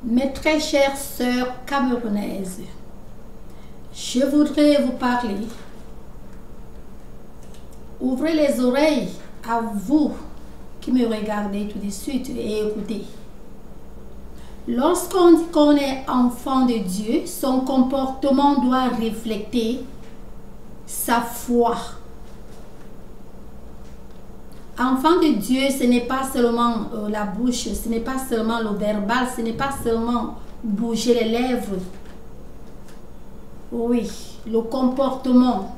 Mes très chères sœurs camerounaises, je voudrais vous parler. Ouvrez les oreilles à vous qui me regardez tout de suite et écoutez. Lorsqu'on dit qu'on est enfant de Dieu, son comportement doit refléter sa foi. Enfant de Dieu, ce n'est pas seulement la bouche, ce n'est pas seulement le verbal, ce n'est pas seulement bouger les lèvres. Oui, le comportement.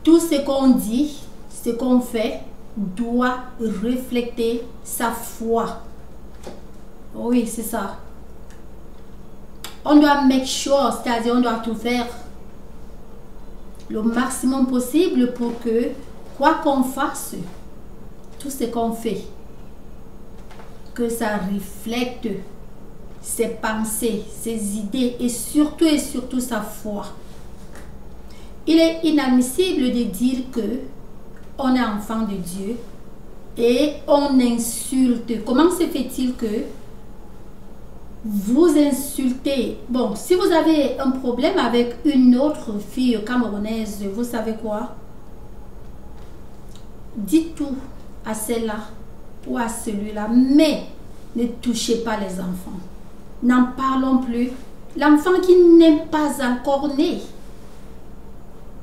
Tout ce qu'on dit, ce qu'on fait, doit refléter sa foi. Oui, c'est ça. On doit make sure, c'est-à-dire on doit tout faire le maximum possible pour que, quoi qu'on fasse, tout ce qu'on fait, que ça reflète ses pensées, ses idées et surtout sa foi. Il est inadmissible de dire que on est enfant de Dieu et on insulte. Comment se fait-il que vous insultez? Bon, si vous avez un problème avec une autre fille camerounaise, vous savez quoi? Dites tout à celle-là ou à celui-là, mais ne touchez pas les enfants. N'en parlons plus. L'enfant qui n'est pas encore né.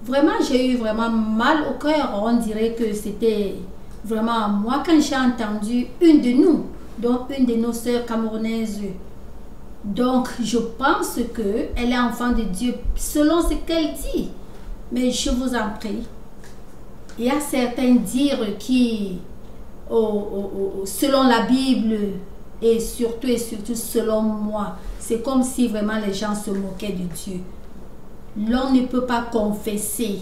Vraiment, j'ai eu vraiment mal au cœur. On dirait que c'était vraiment moi quand j'ai entendu une de nous, donc une de nos sœurs camerounaises. Donc, je pense qu'elle est enfant de Dieu selon ce qu'elle dit. Mais je vous en prie, il y a certains dires qui, selon la Bible, et surtout selon moi, c'est comme si vraiment les gens se moquaient de Dieu. L'on ne peut pas confesser.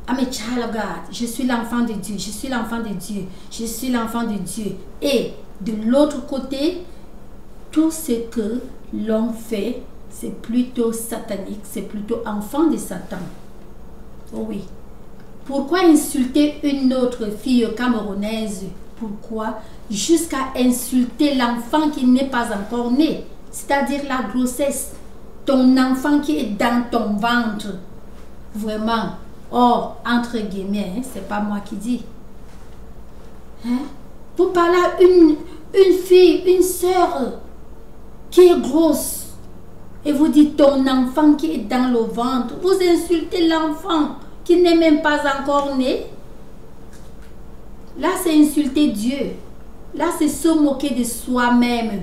I'm a child of God. Je suis l'enfant de Dieu. Je suis l'enfant de Dieu. Je suis l'enfant de Dieu. Et de l'autre côté, tout ce que l'on fait, c'est plutôt satanique. C'est plutôt enfant de Satan. Oh oui. Pourquoi insulter une autre fille camerounaise? Pourquoi? Jusqu'à insulter l'enfant qui n'est pas encore né. C'est-à-dire la grossesse. Ton enfant qui est dans ton ventre. Vraiment. Or, entre guillemets, hein, c'est pas moi qui dis. Hein? Vous parlez à une fille, une sœur qui est grosse. Et vous dites ton enfant qui est dans le ventre. Vous insultez l'enfant qui n'est même pas encore né. Là, c'est insulter Dieu. Là, c'est se moquer de soi-même.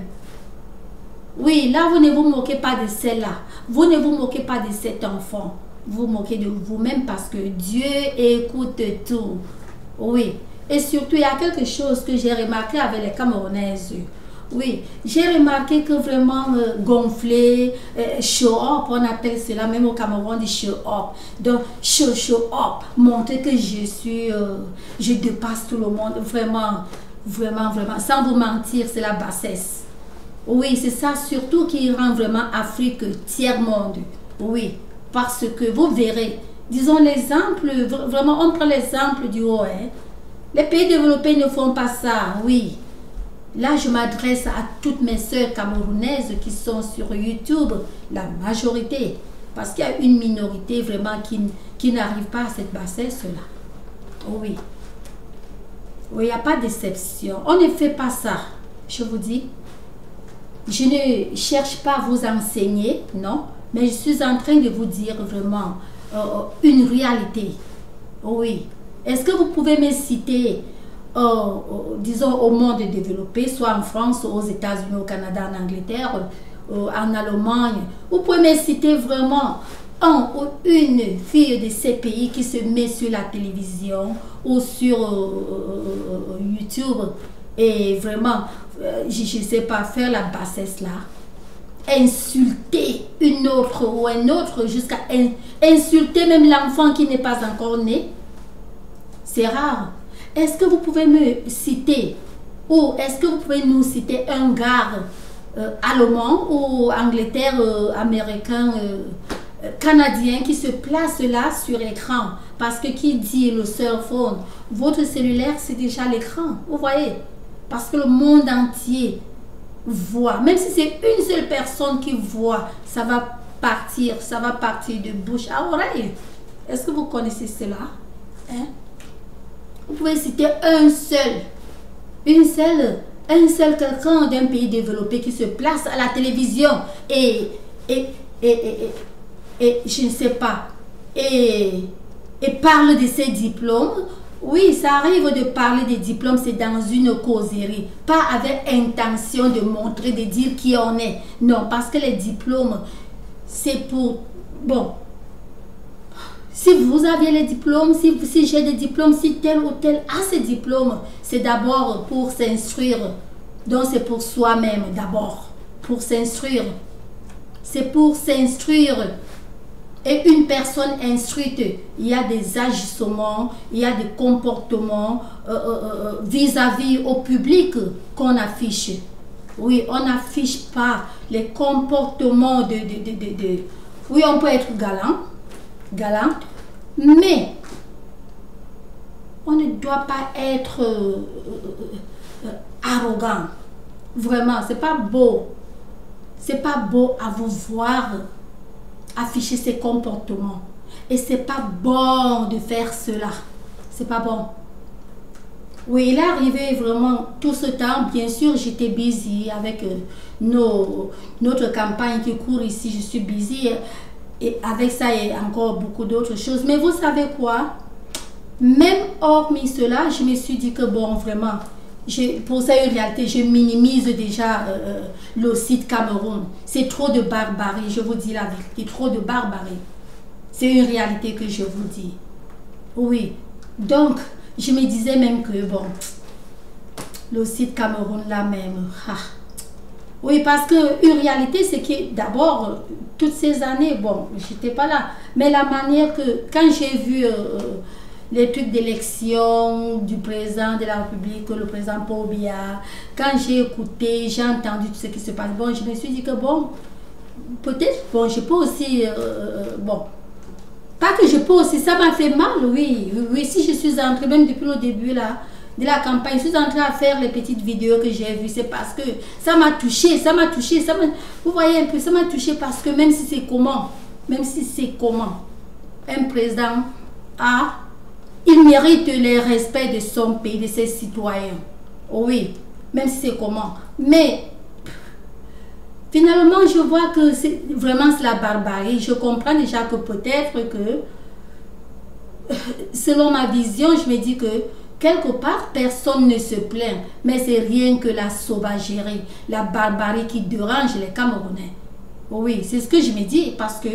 Oui, là, vous ne vous moquez pas de celle-là. Vous ne vous moquez pas de cet enfant. Vous moquez de vous-même parce que Dieu écoute tout. Oui. Et surtout, il y a quelque chose que j'ai remarqué avec les Camerounaises. Oui, j'ai remarqué que vraiment gonfler, show up, on appelle cela, même au Cameroun, du show up. Donc, show up, montrer que je suis, je dépasse tout le monde. Vraiment, sans vous mentir, c'est la bassesse. Oui, c'est ça surtout qui rend vraiment Afrique tiers-monde. Oui, parce que vous verrez, disons l'exemple, vraiment on prend l'exemple du haut. Hein. Les pays développés ne font pas ça, oui. Là, je m'adresse à toutes mes sœurs camerounaises qui sont sur YouTube, la majorité. Parce qu'il y a une minorité vraiment qui n'arrive pas à cette bassesse-là. Oui. Oui, il n'y a pas d'exception. On ne fait pas ça, je vous dis. Je ne cherche pas à vous enseigner, non, mais je suis en train de vous dire vraiment une réalité. Oui. Est-ce que vous pouvez me citer, disons, au monde développé, soit en France, aux États-Unis, au Canada, en Angleterre, en Allemagne, vous pouvez me citer vraiment un ou une fille de ces pays qui se met sur la télévision ou sur YouTube et vraiment, je ne sais pas, faire la bassesse là, insulter une autre ou un autre jusqu'à insulter même l'enfant qui n'est pas encore né. C'est rare. Est-ce que vous pouvez me citer ou est-ce que vous pouvez nous citer un gars allemand ou Angleterre, américain, canadien qui se place là sur l'écran? Parce que qui dit le cellphone, votre cellulaire c'est déjà l'écran, vous voyez? Parce que le monde entier voit, même si c'est une seule personne qui voit, ça va partir de bouche à oreille. Est-ce que vous connaissez cela? Hein? Vous pouvez citer un seul quelqu'un d'un pays développé qui se place à la télévision et je ne sais pas, et parle de ses diplômes. Oui, ça arrive de parler des diplômes, c'est dans une causerie, pas avec intention de montrer, de dire qui on est. Non, parce que les diplômes, c'est pour... Bon, si vous aviez les diplômes, si j'ai des diplômes, si tel ou tel a ces diplômes, c'est d'abord pour s'instruire. Donc c'est pour soi-même d'abord, pour s'instruire. C'est pour s'instruire. Et une personne instruite, il y a des agissements, il y a des comportements vis-à-vis au public qu'on affiche. Oui, on n'affiche pas les comportements Oui, on peut être galant, mais on ne doit pas être arrogant. Vraiment, c'est pas beau. C'est pas beau à vous voir afficher ces comportements. Et c'est pas bon de faire cela. C'est pas bon. Oui, il est arrivé vraiment tout ce temps. Bien sûr, j'étais busy avec notre campagne qui court ici. Je suis busy. Et avec ça, il y a encore beaucoup d'autres choses. Mais vous savez quoi? Même hormis cela, je me suis dit que bon, vraiment, pour ça, en réalité, je minimise déjà le site Cameroun. C'est trop de barbarie, je vous dis la vérité, trop de barbarie. C'est une réalité que je vous dis. Oui, donc, je me disais même que, bon, le site Cameroun là même, oui, parce que une réalité, c'est que d'abord, toutes ces années, bon, j'étais pas là, mais la manière que, quand j'ai vu les trucs d'élection du président de la République, le président Paul Biya, quand j'ai écouté, j'ai entendu tout ce qui se passe, bon, je me suis dit que bon, peut-être, bon, je peux aussi, bon, pas que je peux aussi, ça m'a fait mal, oui, si je suis entrée, même depuis le début là, de la campagne, je suis entrée à faire les petites vidéos que j'ai vues, c'est parce que ça m'a touché, vous voyez un peu, ça m'a touché parce que même si c'est comment, un président il mérite le respect de son pays, de ses citoyens, oui, même si c'est comment, mais finalement je vois que c'est vraiment la barbarie. Je comprends déjà que peut-être que selon ma vision, je me dis que quelque part, personne ne se plaint, mais c'est rien que la sauvagerie, la barbarie qui dérange les Camerounais. Oui, c'est ce que je me dis, parce que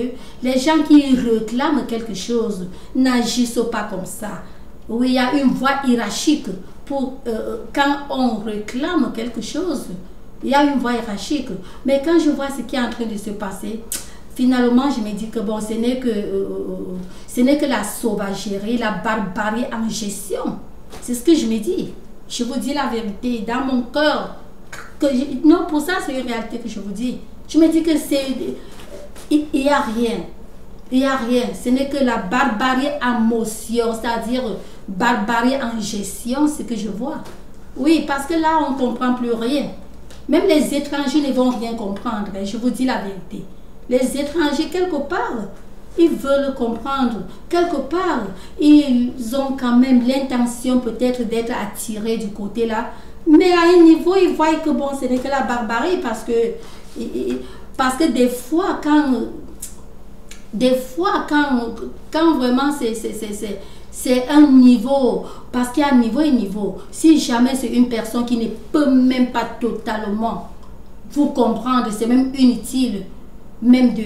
les gens qui réclament quelque chose n'agissent pas comme ça. Oui, il y a une voie hiérarchique pour quand on réclame quelque chose, il y a une voie hiérarchique. Mais quand je vois ce qui est en train de se passer, finalement, je me dis que bon, ce n'est que la sauvagerie, la barbarie en gestion. C'est ce que je me dis. Je vous dis la vérité dans mon cœur. Non, pour ça, c'est une réalité que je vous dis. Je me dis que il n'y a rien. Il n'y a rien. Ce n'est que la barbarie en motion, c'est-à-dire barbarie en gestion, ce que je vois. Oui, parce que là, on ne comprend plus rien. Même les étrangers ne vont rien comprendre. Je vous dis la vérité. Les étrangers, quelque part, ils veulent comprendre. Quelque part, ils ont quand même l'intention peut-être d'être attirés du côté là. Mais à un niveau, ils voient que bon, ce n'est que la barbarie parce que des fois, quand vraiment c'est un niveau, parce qu'il y a un niveau et niveau. Si jamais c'est une personne qui ne peut même pas totalement vous comprendre, c'est même inutile même de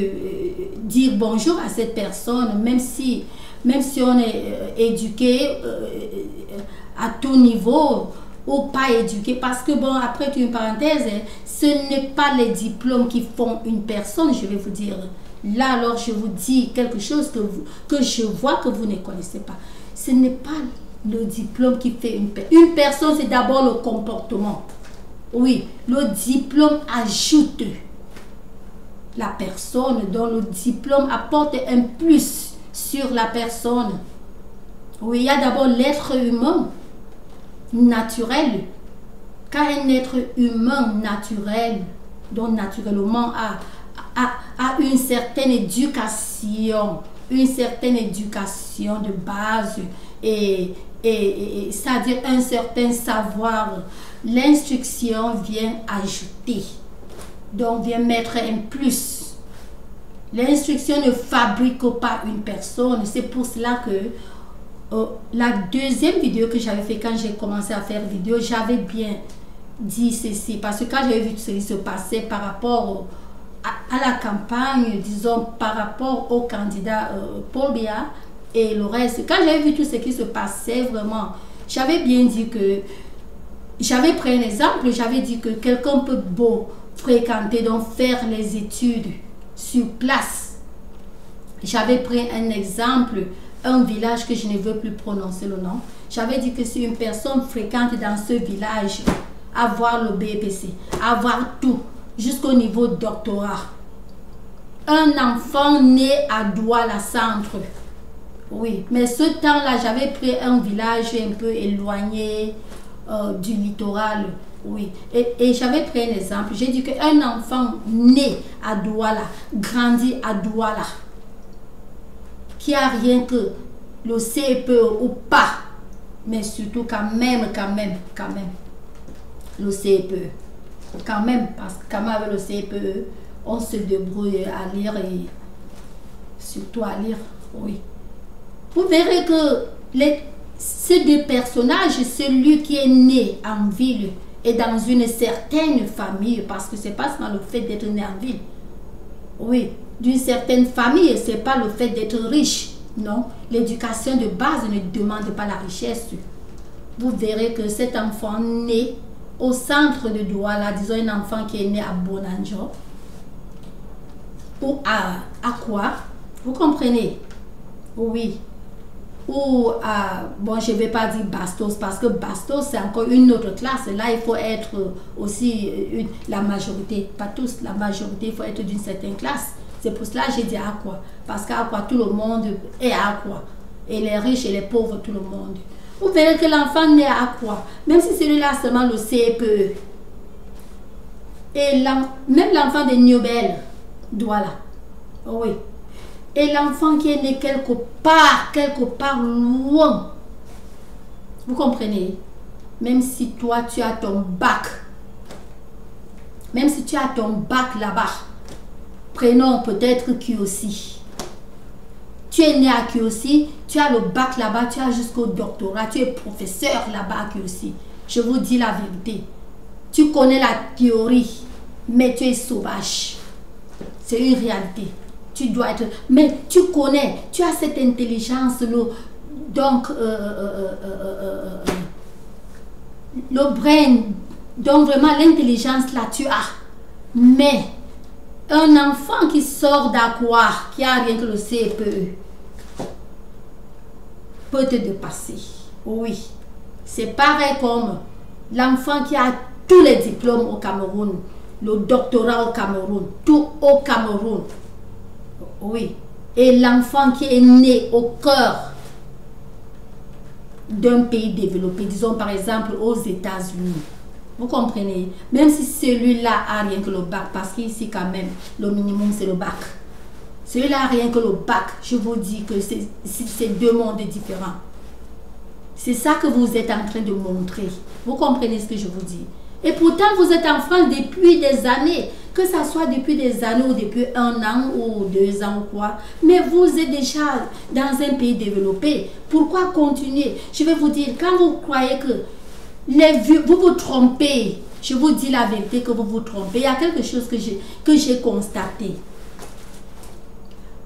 dire bonjour à cette personne, même si on est éduqué à tout niveau ou pas éduqué, parce que bon, après une parenthèse, ce n'est pas les diplômes qui font une personne, je vais vous dire. Là, alors, je vous dis quelque chose que je vois que vous ne connaissez pas. Ce n'est pas le diplôme qui fait une personne. Une personne, c'est d'abord le comportement. Oui, le diplôme ajoute la personne, dont le diplôme apporte un plus sur la personne. Oui, il y a d'abord l'être humain naturel. quand un être humain naturel, dont naturellement a une certaine éducation de base et c'est-à-dire un certain savoir, l'instruction vient ajouter, donc vient mettre un plus. L'instruction ne fabrique pas une personne. C'est pour cela que la deuxième vidéo que j'avais fait quand j'ai commencé à faire vidéo, j'avais bien dit ceci. Parce que quand j'avais vu ce qui se passait par rapport à la campagne, disons par rapport au candidat Paul Biya et le reste, quand j'avais vu tout ce qui se passait vraiment, j'avais bien dit que, j'avais pris un exemple, j'avais dit que quelqu'un peut beau fréquenter, donc faire les études sur place. J'avais pris un exemple, un village que je ne veux plus prononcer le nom. J'avais dit que si une personne fréquente dans ce village, avoir le BPC, avoir tout, jusqu'au niveau doctorat. Un enfant né à Douala Centre. Oui, mais ce temps-là, j'avais pris un village un peu éloigné du littoral. Oui, et j'avais pris un exemple. J'ai dit qu'un enfant né à Douala, grandi à Douala, qui a rien que le CPE ou pas, mais surtout quand même, le CPE. Quand même, parce que quand même avec le CPE, on se débrouille à lire et surtout à lire, oui. Vous verrez que ces deux personnages, celui qui est né en ville et dans une certaine famille, parce que c'est pas seulement le fait d'être né en ville, oui, d'une certaine famille, c'est pas le fait d'être riche, non. L'éducation de base ne demande pas la richesse. Vous verrez que cet enfant né au centre de Douala, disons un enfant qui est né à Bonanjo, ou à quoi, vous comprenez? Oui. Ou à, bon, je ne vais pas dire Bastos, parce que Bastos, c'est encore une autre classe. Là, il faut être aussi la majorité, pas tous, la majorité, il faut être d'une certaine classe. C'est pour cela que j'ai dit à quoi. Parce qu'à quoi tout le monde est à quoi. Et les riches et les pauvres, tout le monde. Vous verrez que l'enfant naît à quoi. Même si celui-là seulement le CPE. Et même l'enfant de Nobel, Douala. Oui. Et l'enfant qui est né quelque part loin. Vous comprenez? Même si toi, tu as ton bac. Même si tu as ton bac là-bas. Prenons peut-être Kiosi. Tu es né à Kiosi, tu as le bac là-bas, tu as jusqu'au doctorat, tu es professeur là-bas à Kiosi. Je vous dis la vérité. Tu connais la théorie, mais tu es sauvage. C'est une réalité. Tu dois être... Mais tu connais, tu as cette intelligence, donc le brain, donc vraiment l'intelligence là, tu as. Mais un enfant qui sort d'Aqua, qui a rien que le CPE, peut te dépasser. Oui. C'est pareil comme l'enfant qui a tous les diplômes au Cameroun, le doctorat au Cameroun, tout au Cameroun. Oui. Et l'enfant qui est né au cœur d'un pays développé, disons par exemple aux États-Unis. Vous comprenez? Même si celui-là a rien que le bac, parce qu'ici quand même, le minimum c'est le bac. Celui-là a rien que le bac, je vous dis que c'est deux mondes différents. C'est ça que vous êtes en train de montrer. Vous comprenez ce que je vous dis? Et pourtant, vous êtes en France depuis des années. Que ça soit depuis des années ou depuis 1 an ou 2 ans ou quoi. Mais vous êtes déjà dans un pays développé. Pourquoi continuer? Je vais vous dire, quand vous croyez que vous vous trompez, je vous dis la vérité que vous vous trompez. Il y a quelque chose que j'ai constaté.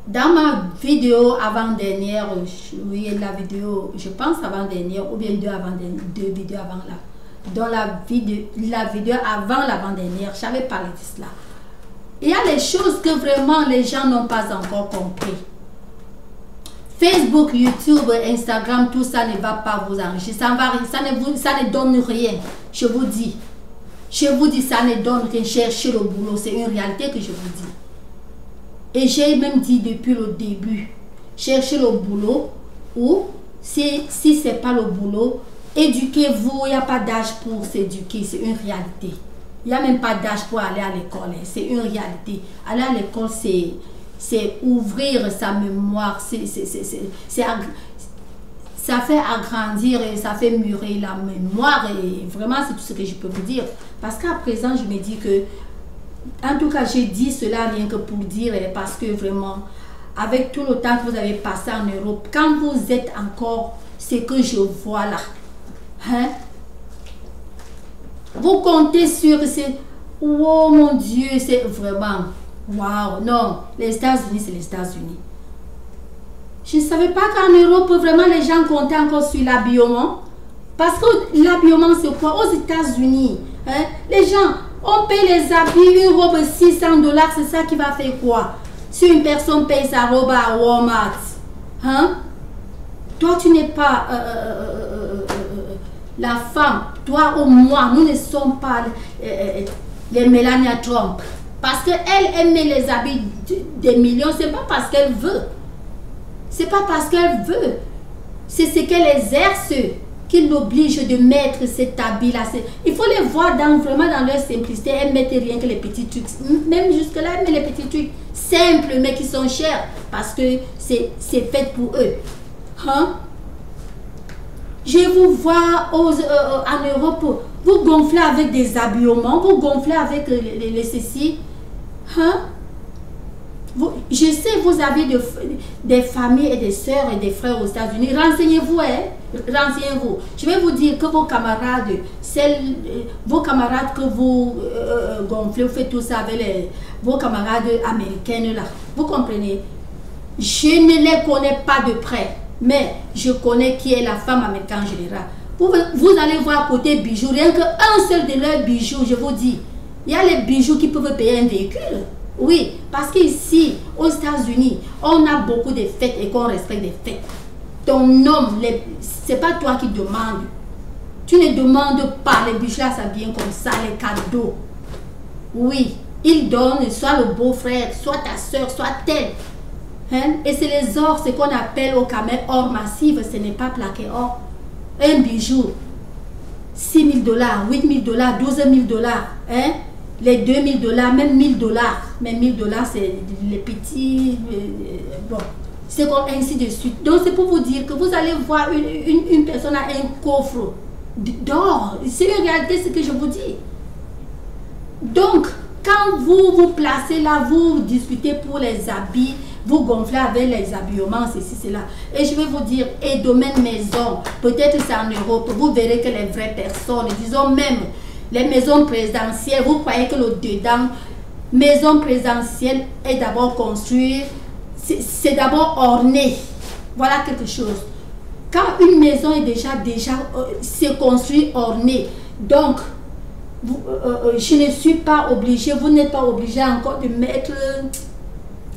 Dans ma vidéo avant-dernière, oui, la vidéo, je pense avant-dernière, ou bien deux vidéos avant là. Dans la vidéo avant l'avant-dernière, j'avais parlé de cela. Il y a les choses que vraiment les gens n'ont pas encore compris. Facebook, YouTube, Instagram, tout ça ne va pas vous enrichir. Ça ne donne rien. Je vous dis. Je vous dis, ça ne donne rien. Chercher le boulot, c'est une réalité que je vous dis. Et j'ai même dit depuis le début, chercher le boulot ou si ce n'est pas le boulot, Éduquez-vous, il n'y a pas d'âge pour s'éduquer, c'est une réalité. Il n'y a même pas d'âge pour aller à l'école, c'est une réalité. Aller à l'école, c'est ouvrir sa mémoire, ça fait agrandir et ça fait mûrir la mémoire. Et vraiment, c'est tout ce que je peux vous dire. Parce qu'à présent, je me dis que, en tout cas, j'ai dit cela rien que pour dire, parce que vraiment, avec tout le temps que vous avez passé en Europe, quand vous êtes encore ce que je vois là, hein, vous comptez sur ces... Oh mon Dieu, c'est vraiment... Waouh, non, les États-Unis, c'est les États-Unis. Je ne savais pas qu'en Europe, vraiment, les gens comptaient encore sur l'habillement. Parce que l'habillement, c'est quoi? Aux États-Unis, hein, les gens, on paye les habits, une robe $600, c'est ça qui va faire quoi? Si une personne paye sa robe à Walmart, hein? Toi, tu n'es pas la femme. Toi ou moi, nous ne sommes pas les Melania Trump. Parce qu'elle aime les habits des millions, c'est pas parce qu'elle veut. C'est pas parce qu'elle veut. C'est ce qu'elle exerce qui l'oblige de mettre cet habit-là. Il faut les voir vraiment dans leur simplicité. Elles mettent rien que les petits trucs. Même jusque-là, elles mettent les petits trucs simples, mais qui sont chers. Parce que c'est fait pour eux. Hein? Je vous vois en Europe, vous gonflez avec des habillements, vous gonflez avec les ceci. Hein? Je sais, vous avez des familles et des sœurs et des frères aux États-Unis. Renseignez-vous, hein? Renseignez-vous. Je vais vous dire que vos camarades, vos camarades que vous gonflez, vous faites tout ça avec vos camarades américaines là. Vous comprenez? Je ne les connais pas de près, mais je connais qui est la femme américaine en général. Vous allez voir côté bijoux, rien qu'un seul de leurs bijoux, je vous dis. Il y a les bijoux qui peuvent payer un véhicule. Oui, parce qu'ici, aux États-Unis, on a beaucoup de fêtes et qu'on respecte des fêtes. Ton homme, c'est pas toi qui demandes. Tu ne demandes pas, les bijoux là, ça vient comme ça, les cadeaux. Oui, il donne soit le beau-frère, soit ta soeur, soit tel. Hein? Et c'est les ors, ce qu'on appelle au Cameroun or massif, ce n'est pas plaqué or. Un bijou, $6 000, $8 000, $12 000, hein? Les $2 000, même $1 000. Mais $1 000, c'est les petits... bon, c'est comme ainsi de suite. Donc, c'est pour vous dire que vous allez voir une personne à un coffre d'or. C'est une réalité, ce que je vous dis. Donc, quand vous vous placez là, vous discutez pour les habits, vous gonflez avec les habillements, ceci, cela. Et je vais vous dire, et domaine maison, peut-être c'est en Europe, vous verrez que les vraies personnes, disons même les maisons présidentielles, vous croyez que le dedans, maison présidentielle est d'abord construite, c'est d'abord orné. Voilà quelque chose. Quand une maison est déjà c'est construit, orné. Donc, je ne suis pas obligée, vous n'êtes pas obligé encore de mettre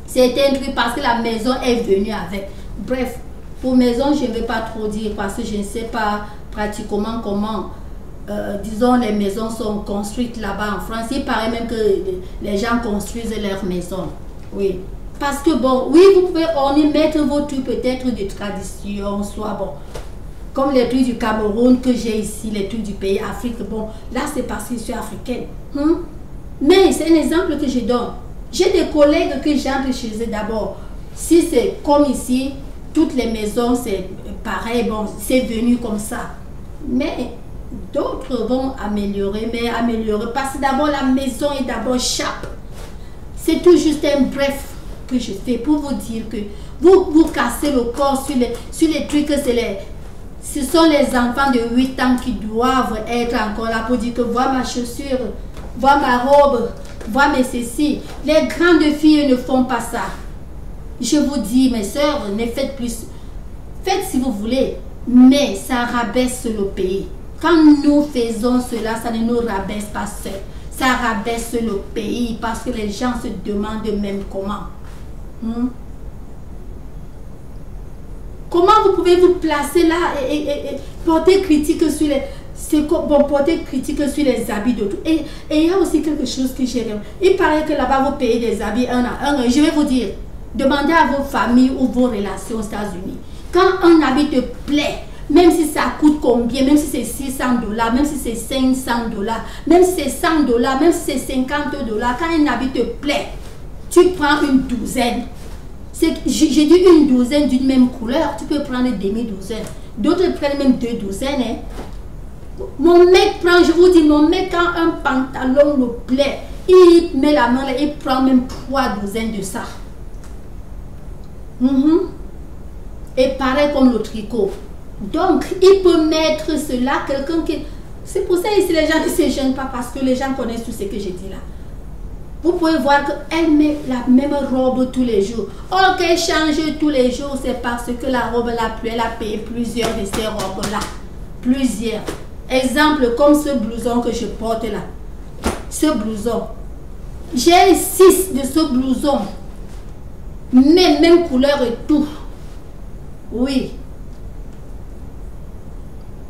certains trucs parce que la maison est venue avec. Bref, pour maison, je ne vais pas trop dire parce que je ne sais pas pratiquement comment, disons, les maisons sont construites là-bas en France. Il paraît même que les gens construisent leurs maisons. Oui. Parce que bon, oui, vous pouvez orner, mettre vos trucs peut-être de tradition, soit bon, comme les trucs du Cameroun que j'ai ici, les trucs du pays Afrique. Bon, là c'est parce que je suis africaine. Mais c'est un exemple que je donne. J'ai des collègues que j'entre chez eux d'abord. Si c'est comme ici, toutes les maisons c'est pareil, bon, c'est venu comme ça. Mais d'autres vont améliorer, parce que d'abord la maison est d'abord chape. C'est tout juste un bref que je fais pour vous dire que vous cassez le corps sur les trucs que ce sont les enfants de 8 ans qui doivent être encore là pour dire que vois ma chaussure, vois ma robe, vois mes ceci. Les grandes filles ne font pas ça. Je vous dis, mes soeurs, ne faites plus. Faites si vous voulez, mais ça rabaisse le pays. Quand nous faisons cela, ça ne nous rabaisse pas seul. Ça rabaisse le pays parce que les gens se demandent même comment. Comment vous pouvez vous placer là et porter critique sur porter critique sur les habits d'autres. Et il y a aussi quelque chose que j'ai. Il paraît que là-bas vous payez des habits un à un. Je vais vous dire, demandez à vos familles ou vos relations aux États-Unis. Quand un habit te plaît, même si ça coûte combien, même si c'est 600 $, même si c'est 500 $, même si c'est 100 $, même si c'est 50 $, quand un habit te plaît, tu prends une douzaine. J'ai dit une douzaine d'une même couleur, tu peux prendre une demi-douzaine. D'autres prennent même 2 douzaines. Hein. Mon mec prend, je vous dis, mon mec, quand un pantalon le plaît, il met la main là, il prend même 3 douzaines de ça. Et pareil comme le tricot. Donc, il peut mettre cela, quelqu'un qui... C'est pour ça ici, les gens ne se gênent pas parce que les gens connaissent tout ce que j'ai dit là. Vous pouvez voir qu'elle met la même robe tous les jours. Oh, qu'elle change tous les jours, c'est parce que la robe l'a plu. Elle a payé plusieurs de ces robes-là. Plusieurs. Exemple, comme ce blouson que je porte là. Ce blouson. J'ai 6 de ce blouson. Même couleur et tout. Oui.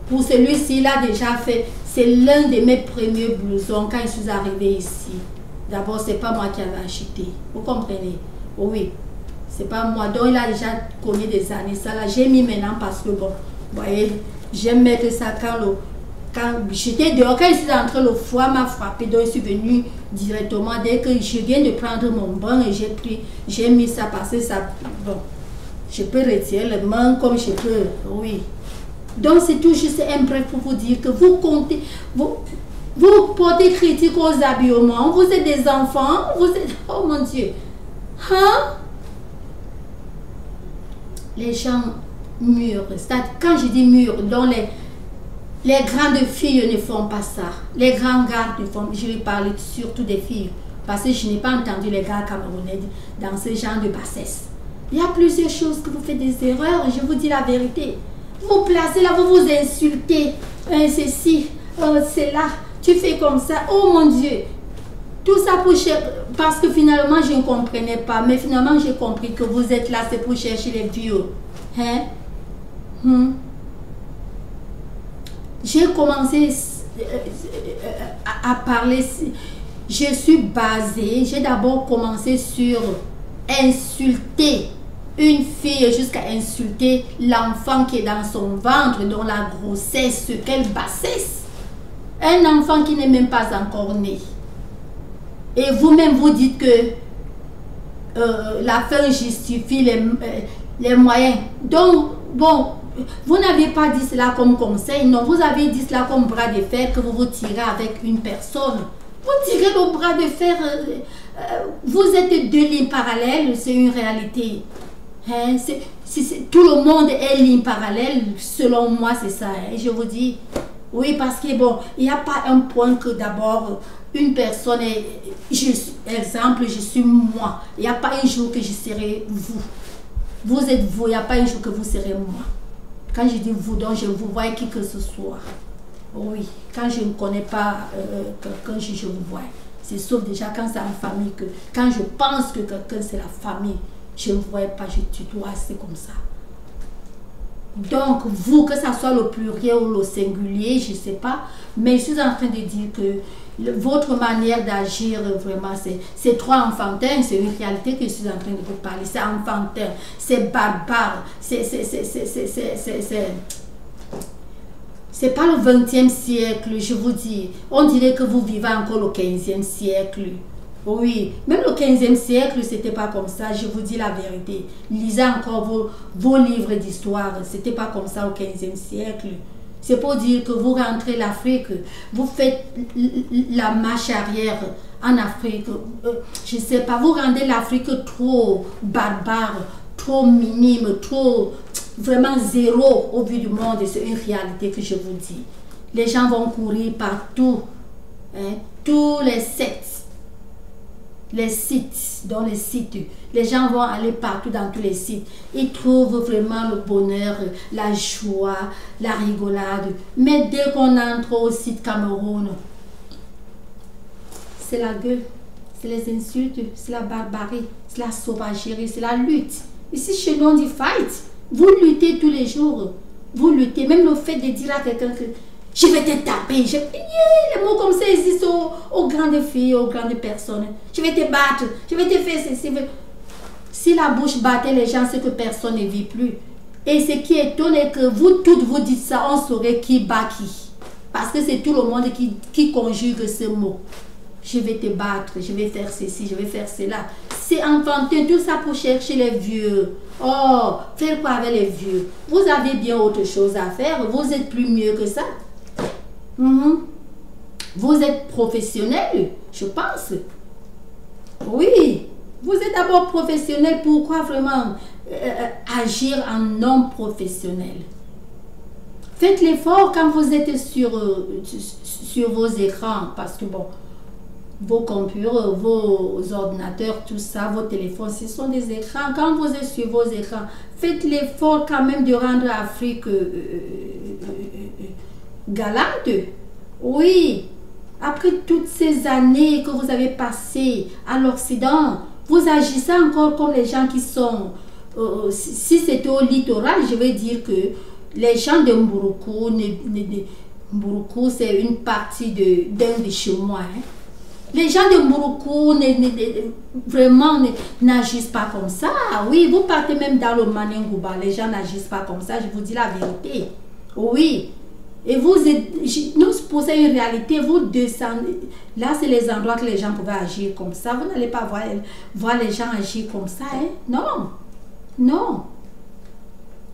Pour celui-ci, il a déjà fait. C'est l'un de mes premiers blousons quand je suis arrivée ici. D'abord, c'est pas moi qui avais acheté. Vous comprenez? Oui. C'est pas moi. Donc, il a déjà connu des années. Ça, là, j'ai mis maintenant parce que, bon, vous voyez, j'aime mettre ça quand j'étais dehors. Quand je suis entrée, le foie m'a frappé. Donc, je suis venue directement. Dès que je viens de prendre mon bain et j'ai mis ça parce que ça, bon, je peux retirer les mains comme je peux. Oui. Donc, c'est tout juste un bref pour vous dire que vous comptez, vous portez critique aux habillements, vous êtes des enfants, vous êtes... Oh mon Dieu! Hein? Les gens mûrs, quand je dis mûrs, donc les grandes filles ne font pas ça. Les grands gars ne font pas. Je vais parler surtout des filles, parce que je n'ai pas entendu les gars camerounais dans ce genre de bassesse. Il y a plusieurs choses que vous faites des erreurs, je vous dis la vérité. Vous placez là, vous vous insultez. Ceci, c'est là. Tu fais comme ça, oh mon Dieu. Tout ça pour chercher, parce que finalement je ne comprenais pas, mais finalement j'ai compris que vous êtes là, c'est pour chercher les vieux. Hein? J'ai commencé à parler, je suis basée, j'ai d'abord commencé sur insulter une fille jusqu'à insulter l'enfant qui est dans son ventre, dont la grossesse, quelle bassesse. Un enfant qui n'est même pas encore né. Et vous-même, vous dites que la fin justifie les moyens. Donc, bon, vous n'avez pas dit cela comme conseil, non, vous avez dit cela comme bras de fer que vous vous tirez avec une personne. Vous tirez le bras de fer, vous êtes 2 lignes parallèles, c'est une réalité. Hein, tout le monde est ligne parallèle, selon moi, c'est ça. Hein, je vous dis... Oui, parce que bon, il n'y a pas un point que d'abord une personne est, exemple, je suis moi. Il n'y a pas un jour que je serai vous. Vous êtes vous, il n'y a pas un jour que vous serez moi. Quand je dis vous, donc je vous vois qui que ce soit. Oui, quand je ne connais pas quelqu'un, je vous vois. C'est sauf déjà quand c'est en famille que, quand je pense que quelqu'un c'est la famille, je ne vois pas, je tutoie, c'est comme ça. Donc, vous, que ça soit le pluriel ou le singulier, je ne sais pas, mais je suis en train de dire que votre manière d'agir, vraiment, c'est trop enfantin, c'est une réalité que je suis en train de vous parler, c'est enfantin, c'est barbare, c'est pas le 20e siècle, je vous dis, on dirait que vous vivez encore le 15e siècle. Oui, même le 15e siècle, c'était pas comme ça, je vous dis la vérité. Lisez encore vos livres d'histoire, c'était pas comme ça au 15e siècle. C'est pour dire que vous rentrez l'Afrique, vous faites la marche arrière en Afrique. Je sais pas, vous rendez l'Afrique trop barbare, trop minime, trop vraiment zéro au vu du monde. C'est une réalité que je vous dis. Les gens vont courir partout, hein, tous les sectes. Les sites, dans les sites, les gens vont aller partout dans tous les sites. Ils trouvent vraiment le bonheur, la joie, la rigolade. Mais dès qu'on entre au site Cameroun, c'est la gueule, c'est les insultes, c'est la barbarie, c'est la sauvagerie, c'est la lutte. Ici, chez nous, on dit fight. Vous luttez tous les jours. Vous luttez. Même le fait de dire à quelqu'un que je vais te taper. Les mots comme ça existent aux grandes filles, aux grandes personnes. Je vais te battre, je vais te faire ceci. Si la bouche battait les gens, c'est que personne ne vit plus. Et ce qui étonne est que vous toutes vous dites ça, on saurait qui bat qui. Parce que c'est tout le monde qui conjugue ce mot. Je vais te battre, je vais faire ceci, je vais faire cela. C'est inventé tout ça pour chercher les vieux. Oh, faire quoi avec les vieux? Vous avez bien autre chose à faire, vous êtes plus mieux que ça. Vous êtes professionnel, je pense. Oui, vous êtes d'abord professionnel. Pourquoi vraiment agir en homme professionnel? Faites l'effort quand vous êtes sur vos écrans, parce que bon, vos computers, vos ordinateurs, tout ça, vos téléphones, ce sont des écrans. Quand vous êtes sur vos écrans, faites l'effort quand même de rendre l'Afrique galante. Oui, après toutes ces années que vous avez passées à l'Occident, vous agissez encore comme les gens qui sont... si c'était au littoral, je vais dire que les gens de Mburuku, Mburuku c'est une partie d'un de chez moi. Hein. Les gens de Mburuku vraiment n'agissent pas comme ça. Oui, vous partez même dans le Manengouba, les gens n'agissent pas comme ça, je vous dis la vérité. Oui. Et vous êtes, nous posons une réalité, vous descendez. Là, c'est les endroits que les gens pouvaient agir comme ça. Vous n'allez pas voir les gens agir comme ça. Hein? Non. Non.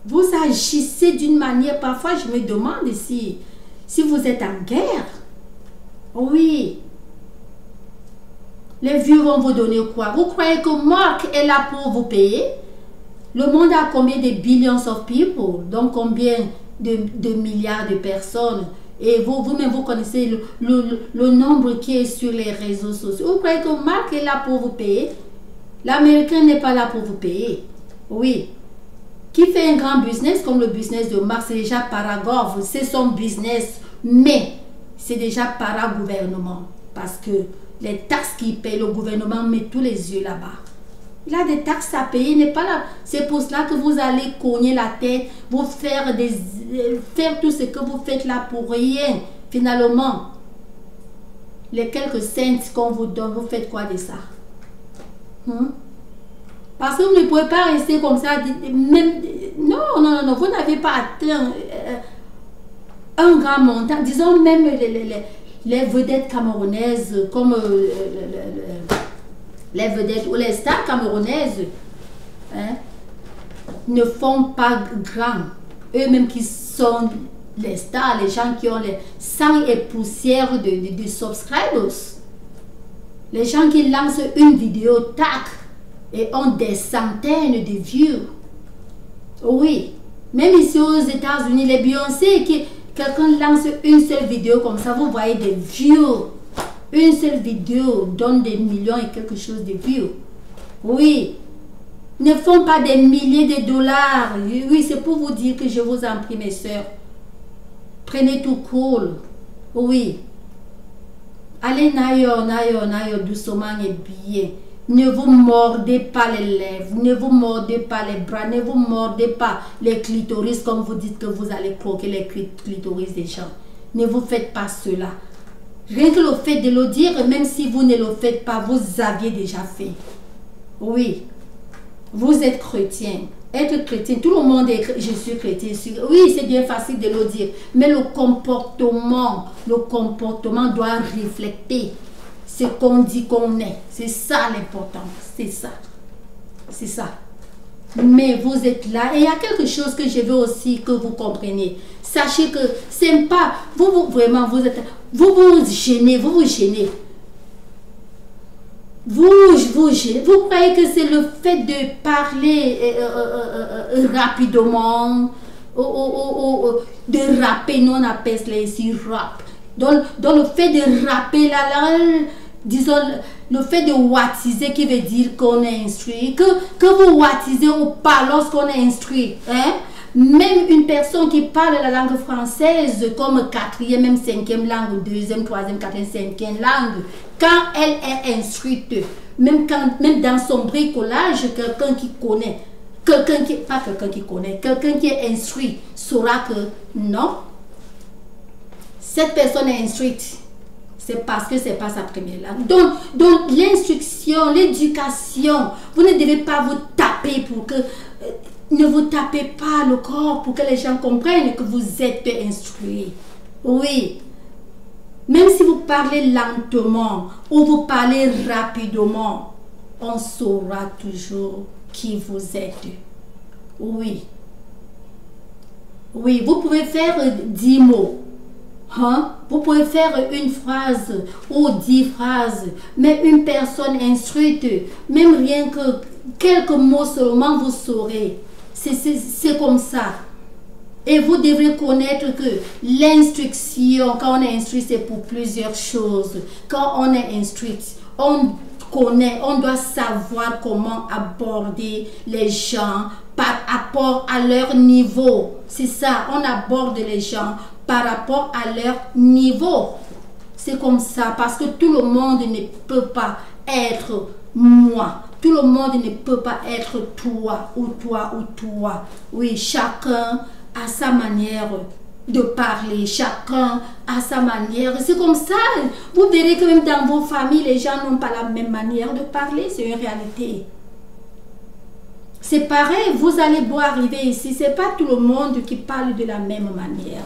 Vous agissez d'une manière, parfois je me demande si vous êtes en guerre. Oui. Les vieux vont vous donner quoi? Vous croyez que Mark est là pour vous payer? Le monde a combien de billions of people? Donc combien de milliards de personnes? Et vous-même, vous connaissez le nombre qui est sur les réseaux sociaux. Vous croyez que Mark est là pour vous payer? L'Américain n'est pas là pour vous payer. Oui. Qui fait un grand business comme le business de Mark, c'est déjà Paragov, c'est son business. Mais c'est déjà para-gouvernement. Parce que les taxes qu'il paye, le gouvernement met tous les yeux là-bas. Il a des taxes à payer, il n'est pas là. C'est pour cela que vous allez cogner la tête, vous faire tout ce que vous faites là pour rien. Finalement, les quelques cents qu'on vous donne, vous faites quoi de ça? Parce que vous ne pouvez pas rester comme ça. Même, non, vous n'avez pas atteint un grand montant. Disons même les vedettes camerounaises, comme les vedettes ou les stars camerounaises, hein, ne font pas grand. Eux-mêmes qui sont les stars, les gens qui ont les sang et poussière de subscribers. Les gens qui lancent une vidéo, tac, et ont des centaines de views. Oui. Même ici aux États-Unis, les Beyoncé, quelqu'un lance une seule vidéo comme ça, vous voyez des views. Une seule vidéo donne des millions et quelque chose de views. Oui. Ne font pas des milliers de dollars. Oui, c'est pour vous dire que je vous en prie, mes soeurs. Prenez tout cool. Oui. Allez, nayo, doucement et bien. Ne vous mordez pas les lèvres, ne vous mordez pas les bras, ne vous mordez pas les clitoris comme vous dites que vous allez croquer les clitoris des gens. Ne vous faites pas cela. Rien que le fait de le dire, même si vous ne le faites pas, vous aviez déjà fait. Oui, vous êtes chrétien. Être chrétien, tout le monde est je suis chrétien. Oui, c'est bien facile de le dire, mais le comportement doit refléter ce qu'on dit qu'on est. C'est ça l'important. C'est ça. C'est ça. Mais vous êtes là. Et il y a quelque chose que je veux aussi que vous compreniez. Sachez que c'est pas... Vraiment, vous êtes... Vous gênez. Vous gênez. Vous gênez. Vous croyez que c'est le fait de parler rapidement, de rapper, nous on appelle cela ici rap. Donc le fait de rapper là, disons, le fait de wattiser qui veut dire qu'on est instruit, que vous wattisez ou pas lorsqu'on est instruit, hein? Même une personne qui parle la langue française comme quatrième, même cinquième langue, deuxième, troisième, quatrième, cinquième langue, quand elle est instruite, même dans son bricolage, quelqu'un qui connaît, quelqu'un qui est instruit saura que non, cette personne est instruite. C'est parce que c'est pas sa première langue. Donc l'instruction, l'éducation, vous ne devez pas vous taper pour que... ne vous tapez pas le corps pour que les gens comprennent que vous êtes instruit. Oui. Même si vous parlez lentement ou vous parlez rapidement, on saura toujours qui vous êtes. Oui. Oui, vous pouvez faire 10 mots. Hein? Vous pouvez faire une phrase ou 10 phrases, mais une personne instruite, même rien que quelques mots seulement, vous saurez. C'est comme ça. Et vous devrez connaître que l'instruction, quand on est instruit, c'est pour plusieurs choses. Quand on est instruit, on connaît, on doit savoir comment aborder les gens par rapport à leur niveau. C'est ça, on aborde les gens par rapport à leur niveau. C'est comme ça, parce que tout le monde ne peut pas être moi. Tout le monde ne peut pas être toi ou toi ou toi. Oui, chacun a sa manière de parler, chacun a sa manière. C'est comme ça. Vous verrez que même dans vos familles, les gens n'ont pas la même manière de parler. C'est une réalité. C'est pareil, vous allez beau arriver ici, c'est pas tout le monde qui parle de la même manière.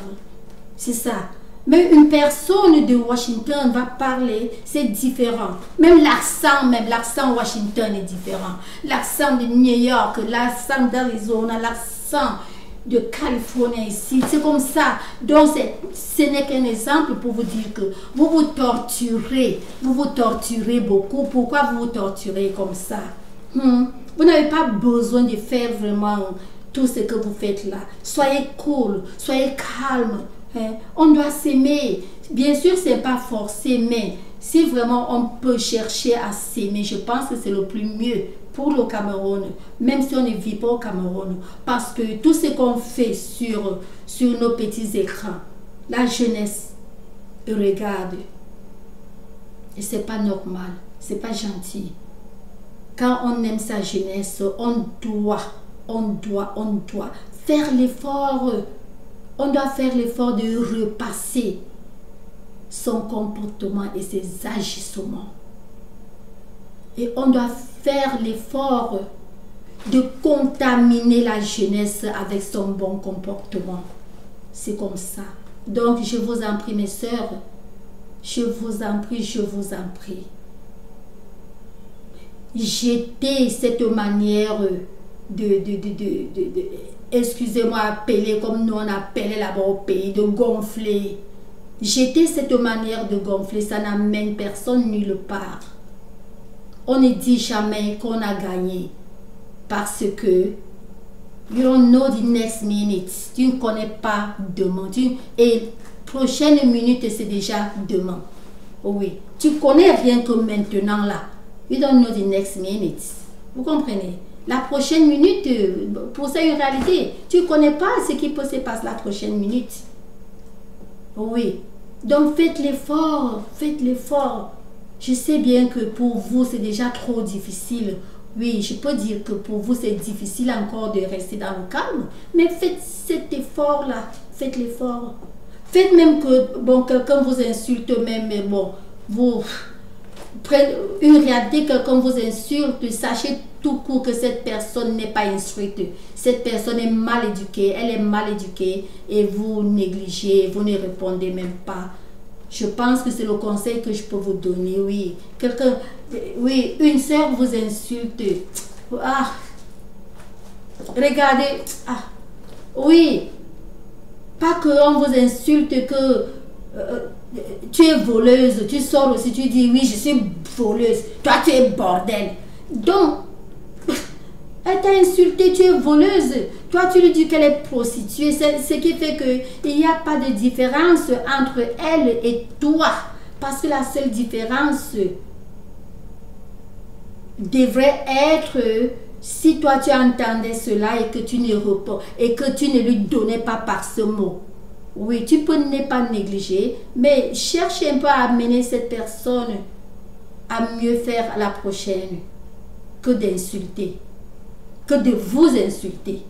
C'est ça. Mais une personne de Washington va parler, c'est différent. Même l'accent Washington est différent. L'accent de New York, l'accent d'Arizona, l'accent de Californie ici, c'est comme ça. Donc ce n'est qu'un exemple pour vous dire que vous vous torturez beaucoup. Pourquoi vous vous torturez comme ça? Vous n'avez pas besoin de faire vraiment tout ce que vous faites là. Soyez cool, soyez calme. Hein? On doit s'aimer. Bien sûr, ce n'est pas forcé, mais si vraiment on peut chercher à s'aimer, je pense que c'est le plus mieux pour le Cameroun, même si on ne vit pas au Cameroun. Parce que tout ce qu'on fait sur nos petits écrans, la jeunesse regarde. Et c'est pas normal, c'est pas gentil. Quand on aime sa jeunesse, on doit faire l'effort. On doit faire l'effort de repasser son comportement et ses agissements. Et on doit faire l'effort de contaminer la jeunesse avec son bon comportement. C'est comme ça. Donc, je vous en prie, mes sœurs, je vous en prie. Jetez cette manière excusez-moi, appeler comme nous on appelait là-bas au pays, de gonfler. Jetez cette manière de gonfler, ça n'amène personne nulle part. On ne dit jamais qu'on a gagné parce que you don't know the next minute. Tu ne connais pas demain. Et prochaine minute, c'est déjà demain. Oui, tu connais rien que maintenant là. You don't know the next minute. Vous comprenez? La prochaine minute, pour ça, une réalité. Tu ne connais pas ce qui peut se passer la prochaine minute. Oui. Donc, faites l'effort. Je sais bien que pour vous, c'est déjà trop difficile. Oui, je peux dire que pour vous, c'est difficile encore de rester dans le calme. Mais faites cet effort-là. Faites l'effort. Faites même que, bon, quelqu'un vous insulte même, mais bon, vous prenez une réalité, quelqu'un vous insulte, sachez tout court que cette personne n'est pas instruite. Cette personne est mal éduquée, elle est mal éduquée et vous négligez, vous ne répondez même pas. Je pense que c'est le conseil que je peux vous donner, oui. Oui, une sœur vous insulte. Ah, regardez, ah, oui, pas qu'on vous insulte que tu es voleuse, tu sors aussi, tu dis oui, je suis voleuse, toi tu es bordel. Donc, elle t'a insulté, tu es voleuse. Toi, tu lui dis qu'elle est prostituée. Ce qui fait qu'il n'y a pas de différence entre elle et toi. Parce que la seule différence devrait être si toi tu entendais cela et que tu ne lui donnais pas par ce mot. Oui, tu peux ne pas négliger, mais cherche un peu à amener cette personne à mieux faire la prochaine que d'insulter. Que de vous insulter.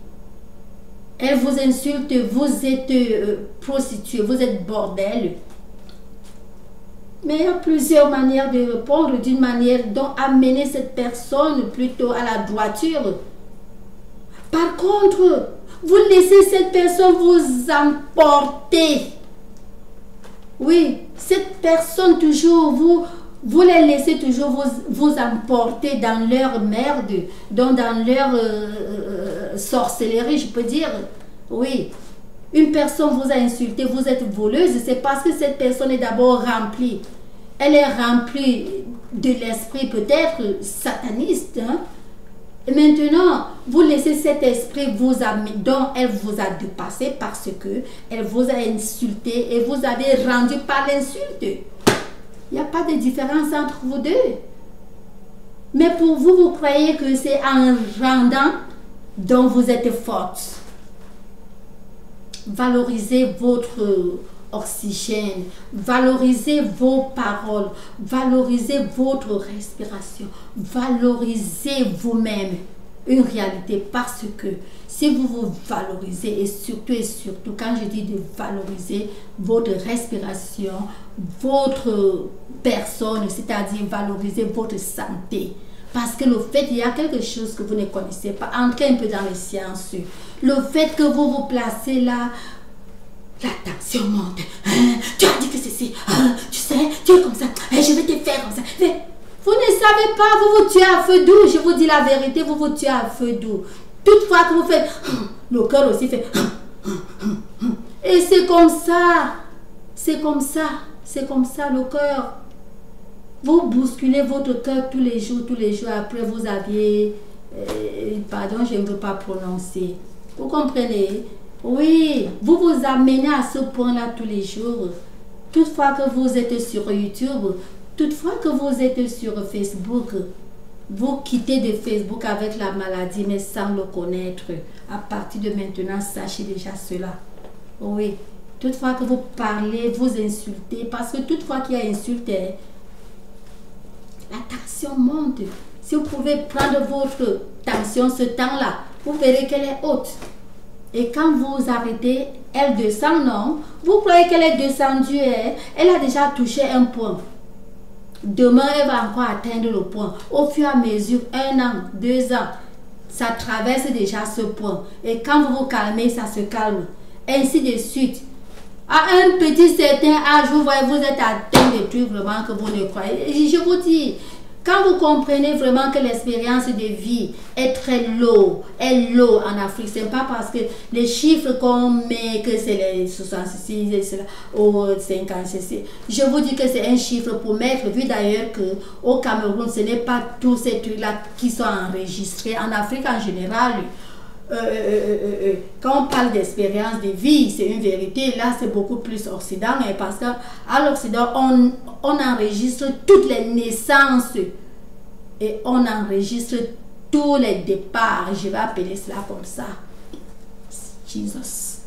Elle vous insulte, vous êtes prostituée, vous êtes bordel. Mais il y a plusieurs manières de répondre, d'une manière dont amener cette personne plutôt à la droiture. Par contre, vous laissez cette personne vous emporter. Oui, cette personne toujours, vous les laissez toujours vous emporter dans leur merde, dans leur sorcellerie, je peux dire. Oui, une personne vous a insulté, vous êtes voleuse, c'est parce que cette personne est d'abord remplie. Elle est remplie de l'esprit peut-être sataniste. Hein? Et maintenant, vous laissez cet esprit dont elle vous a dépassé parce que elle vous a insulté et vous avez rendu par l'insulte. Il n'y a pas de différence entre vous deux. Mais pour vous, vous croyez que c'est en rendant dont vous êtes forte. Valorisez votre oxygène, valorisez vos paroles, valorisez votre respiration, valorisez vous-même une réalité parce que si vous vous valorisez et surtout quand je dis de valoriser votre respiration, votre personne, c'est-à-dire valoriser votre santé. Parce que le fait, il y a quelque chose que vous ne connaissez pas. Entrez un peu dans les sciences. Le fait que vous vous placez là, la tension monte. Tu as dit que ceci. Tu sais, tu es comme ça. Je vais te faire comme ça. Mais vous ne savez pas, vous tuez à feu doux. Je vous dis la vérité, vous tuez à feu doux. Toutefois que vous faites, le cœur aussi fait. Et c'est comme ça. C'est comme ça. C'est comme ça le cœur. Vous bousculez votre cœur tous les jours. Après, vous aviez... pardon, je ne veux pas prononcer. Vous comprenez? Oui, vous vous amenez à ce point-là tous les jours. Toutefois que vous êtes sur YouTube, toutefois que vous êtes sur Facebook, vous quittez de Facebook avec la maladie, mais sans le connaître. À partir de maintenant, sachez déjà cela. Oui, toutefois que vous parlez, vous insultez, parce que toutefois qu'il y a insulte, la tension monte. Si vous pouvez prendre votre tension ce temps-là, vous verrez qu'elle est haute. Et quand vous arrêtez, elle descend, non? Vous croyez qu'elle est descendue, elle a déjà touché un point. Demain, elle va encore atteindre le point. Au fur et à mesure, 1 an, 2 ans, ça traverse déjà ce point. Et quand vous vous calmez, ça se calme. Ainsi de suite. À un petit certain âge, vous voyez, vous êtes atteint des trucs vraiment que vous ne croyez. Et je vous dis, quand vous comprenez vraiment que l'expérience de vie est très low en Afrique, c'est pas parce que les chiffres qu'on met que c'est les 66 et cela, ou 56. Je vous dis que c'est un chiffre pour mettre, vu d'ailleurs qu'au Cameroun, ce n'est pas tous ces trucs-là qui sont enregistrés. En Afrique en général, quand on parle d'expérience de vie, c'est une vérité. Là, c'est beaucoup plus Occident, mais parce qu'à l'Occident, on enregistre toutes les naissances et on enregistre tous les départs. Je vais appeler cela comme ça. Jesus.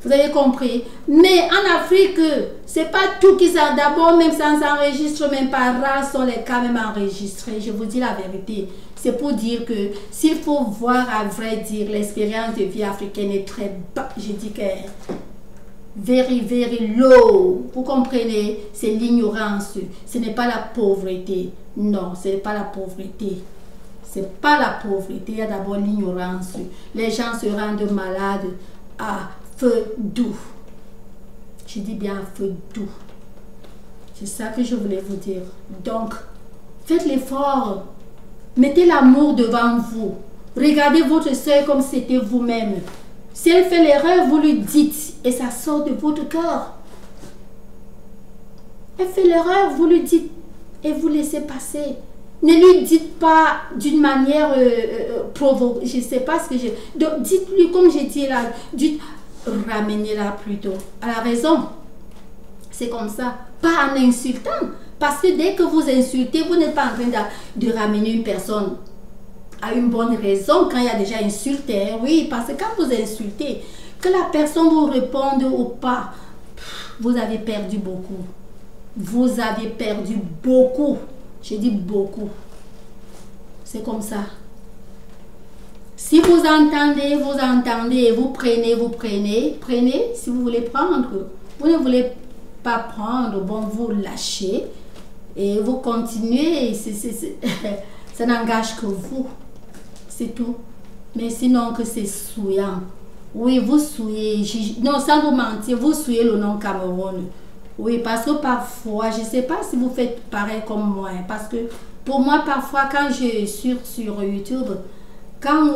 Vous avez compris? Mais en Afrique, c'est pas tout qui s'en... D'abord, même sans s'enregistre, même par race, sont les cas même enregistrés. Je vous dis la vérité. C'est pour dire que s'il faut voir à vrai dire, l'expérience de vie africaine est très bas. Je dis que very, very low. Vous comprenez? C'est l'ignorance. Ce n'est pas la pauvreté. Non, ce n'est pas la pauvreté. C'est pas la pauvreté. Il y a d'abord l'ignorance. Les gens se rendent malades à feu doux. Je dis bien à feu doux. C'est ça que je voulais vous dire. Donc, faites l'effort. Mettez l'amour devant vous. Regardez votre soeur comme si c'était vous-même. Si elle fait l'erreur, vous lui dites et ça sort de votre cœur. Elle fait l'erreur, vous lui dites et vous laissez passer. Ne lui dites pas d'une manière provoquée. Je ne sais pas ce que j'ai. Donc dites-lui comme j'ai dit là. Dites, ramenez-la plutôt à la raison. C'est comme ça. Pas en insultant. Parce que dès que vous insultez, vous n'êtes pas en train de ramener une personne à une bonne raison quand il y a déjà insulté. Oui, parce que quand vous insultez, que la personne vous réponde ou pas, vous avez perdu beaucoup. Vous avez perdu beaucoup. Je dis beaucoup. C'est comme ça. Si vous entendez, vous prenez. Si vous voulez prendre. Vous ne voulez pas prendre, bon, vous lâchez. Et vous continuez, ça n'engage que vous. C'est tout. Mais sinon que c'est souillant. Oui, vous souillez, non, sans vous mentir, vous souillez le nom Cameroun. Oui, parce que parfois, je ne sais pas si vous faites pareil comme moi, hein, parce que pour moi, parfois, quand je suis sur YouTube, quand,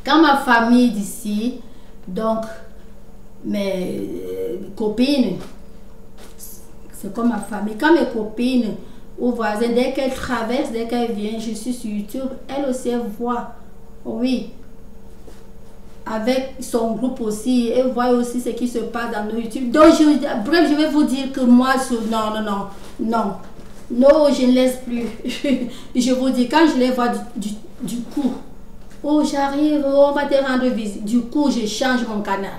quand ma famille d'ici, donc mes copines, c'est comme ma famille, quand mes copines ou voisins, dès qu'elles traversent, dès qu'elles viennent, je suis sur YouTube, elles aussi elles voient, oui, avec son groupe aussi, elles voient aussi ce qui se passe dans nos YouTube. Donc, bref, je vais vous dire que moi, non, je ne laisse plus. Je vous dis, quand je les vois du coup, oh, j'arrive, on va te rendre visite. Du coup, je change mon canal.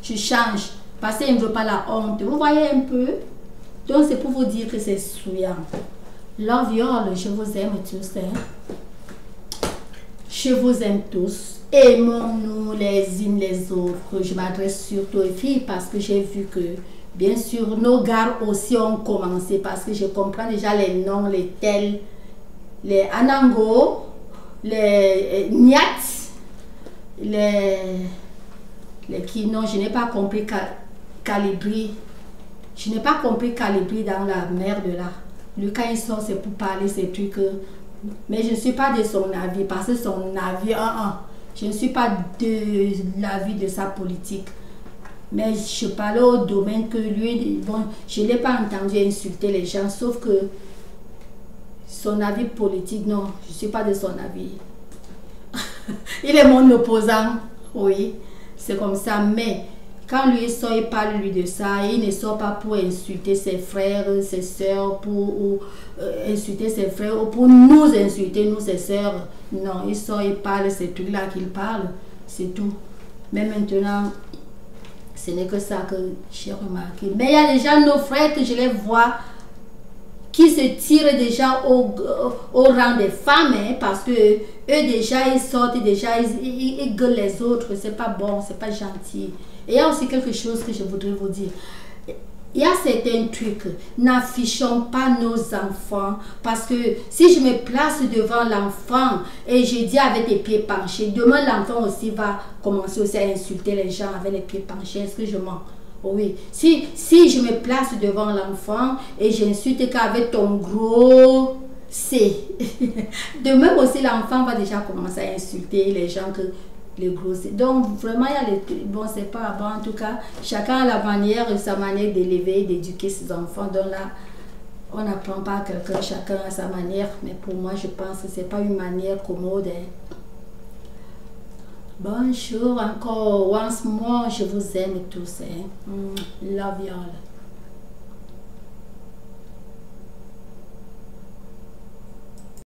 Je change, parce que je ne veux pas la honte. Vous voyez un peu? Donc, c'est pour vous dire que c'est souillant. Love you all, je vous aime tous. Hein? Je vous aime tous. Aimons-nous les unes les autres. Je m'adresse surtout aux filles parce que j'ai vu que, bien sûr, nos gars aussi ont commencé parce que je comprends déjà les noms, les tels, les Anango, les Niat, les qui, non, je n'ai pas compris Calibri. Je n'ai pas compris Calibri dans la merde là. Lui, quand il sort, c'est pour parler ces trucs. Mais je ne suis pas de son avis parce que son avis, je ne suis pas de l'avis de sa politique. Mais je parlais au domaine que lui, bon, je ne l'ai pas entendu insulter les gens, sauf que son avis politique, non, je ne suis pas de son avis. Il est mon opposant, oui, c'est comme ça. Mais quand lui sort, il parle lui de ça, il ne sort pas pour insulter ses frères, ses soeurs, pour insulter ses frères, ou pour nous insulter, nous, ses soeurs. Non, il sort, il parle ces trucs-là qu'il parle, c'est tout. Mais maintenant, ce n'est que ça que j'ai remarqué. Mais il y a déjà nos frères que je les vois qui se tirent déjà au rang des femmes, hein, parce que eux déjà, ils sortent, déjà, ils gueulent les autres, c'est pas bon, c'est pas gentil. Et il y a aussi quelque chose que je voudrais vous dire. Il y a certains trucs, n'affichons pas nos enfants, parce que si je me place devant l'enfant et je dis avec les pieds penchés, demain l'enfant aussi va commencer aussi à insulter les gens avec les pieds penchés. Est-ce que je mens? Oui. Si je me place devant l'enfant et j'insulte qu'avec ton gros C, demain aussi l'enfant va déjà commencer à insulter les gens que les gros C. Donc vraiment il y a les, bon c'est pas bon, en tout cas chacun a la manière, sa manière d'élever, d'éduquer ses enfants. Donc là on n'apprend pas à quelqu'un, chacun a sa manière, mais pour moi je pense que c'est pas une manière commode. Hein. Bonjour encore, once more, je vous aime tous. Hein. Love you all.